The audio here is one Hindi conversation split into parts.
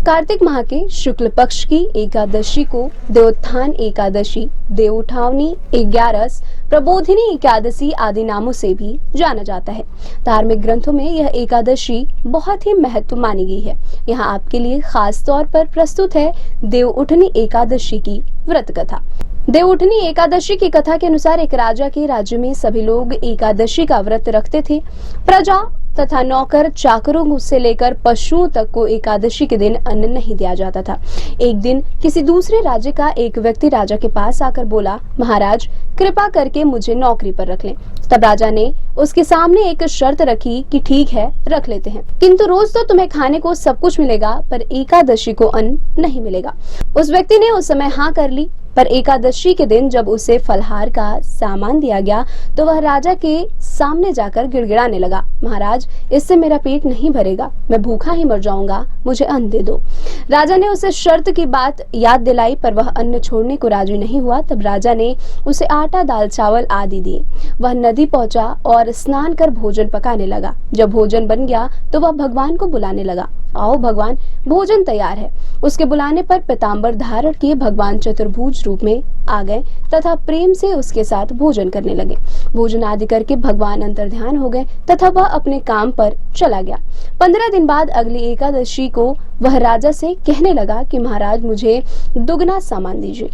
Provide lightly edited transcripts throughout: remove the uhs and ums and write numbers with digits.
कार्तिक माह के शुक्ल पक्ष की एकादशी को देवोत्थान एकादशी, देवउठावनी, 11, प्रबोधिनी एकादशी आदि नामों से भी जाना जाता है। धार्मिक ग्रंथों में यह एकादशी बहुत ही महत्व मानी गई है। यहाँ आपके लिए खास तौर पर प्रस्तुत है देवउठनी एकादशी की व्रत कथा। देवउठनी एकादशी की कथा के अनुसार एक राजा के राज्य में सभी लोग एकादशी का व्रत रखते थे। प्रजा तथा नौकर चाकरों से लेकर पशुओं तक को एकादशी के दिन अन्न नहीं दिया जाता था। एक दिन किसी दूसरे राज्य का एक व्यक्ति राजा के पास आकर बोला, महाराज कृपा करके मुझे नौकरी पर रख लें। तब राजा ने उसके सामने एक शर्त रखी कि ठीक है, रख लेते हैं, किंतु रोज तो तुम्हें खाने को सब कुछ मिलेगा, पर एकादशी को अन्न नहीं मिलेगा। उस व्यक्ति ने उस समय हाँ कर ली, पर एकादशी के दिन जब उसे फलहार का सामान दिया गया तो वह राजा के सामने जाकर गिड़गिड़ाने लगा, महाराज इससे मेरा पेट नहीं भरेगा, मैं भूखा ही मर जाऊंगा, मुझे अन्न दे दो। राजा ने उसे शर्त की बात याद दिलाई, पर वह अन्न छोड़ने को राजी नहीं हुआ। तब राजा ने उसे आटा, दाल, चावल आदि दिए। वह नदी पहुंचा और स्नान कर भोजन पकाने लगा। जब भोजन बन गया तो वह भगवान को बुलाने लगा, आओ भगवान भोजन तैयार है। उसके बुलाने पर पीताम्बर धारण किए भगवान चतुर्भुज रूप में आ गए तथा प्रेम से उसके साथ भोजन करने लगे। भोजन आदि करके भगवान अंतर्ध्यान हो गए तथा वह अपने काम पर चला गया। 15 दिन बाद अगली एकादशी को वह राजा से कहने लगा कि महाराज मुझे दुगना सामान दीजिए।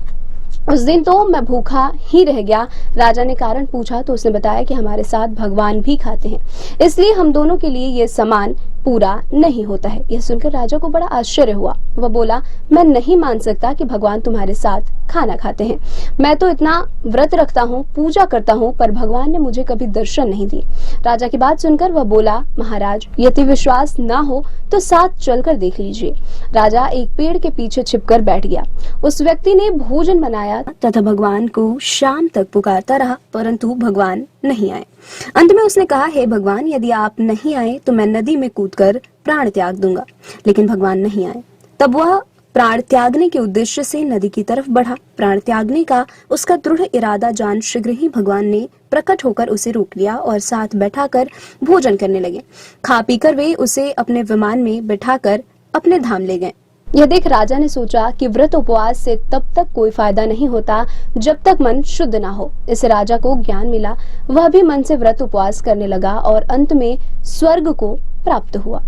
उस दिन तो मैं भूखा ही रह गया। राजा ने कारण पूछा तो उसने बताया कि हमारे साथ भगवान भी खाते हैं, इसलिए हम दोनों के लिए ये सामान पूरा नहीं होता है। यह सुनकर राजा को बड़ा आश्चर्य हुआ। वह बोला, मैं नहीं मान सकता कि भगवान तुम्हारे साथ खाना खाते हैं। मैं तो इतना व्रत रखता हूँ, पूजा करता हूँ, पर भगवान ने मुझे कभी दर्शन नहीं दिए। राजा की बात सुनकर वह बोला, महाराज यदि विश्वास ना हो तो साथ चलकर देख लीजिए। राजा एक पेड़ के पीछे छिपकर बैठ गया। उस व्यक्ति ने भोजन बनाया तथा भगवान को शाम तक पुकारता रहा, परंतु भगवान नहीं आए। अंत में उसने कहा, हे भगवान यदि आप नहीं आए तो मैं नदी में कूदकर प्राण त्याग दूंगा। लेकिन भगवान नहीं आए। तब वह प्राण त्यागने के उद्देश्य से नदी की तरफ बढ़ा। प्राण त्यागने का उसका दृढ़ इरादा जान शीघ्र ही भगवान ने प्रकट होकर उसे रोक लिया और साथ बैठाकर भोजन करने लगे। खा पीकर वे उसे अपने विमान में बैठाकर अपने धाम ले गए। यह देख राजा ने सोचा कि व्रत उपवास से तब तक कोई फायदा नहीं होता जब तक मन शुद्ध ना हो। इससे राजा को ज्ञान मिला। वह भी मन से व्रत उपवास करने लगा और अंत में स्वर्ग को प्राप्त हुआ।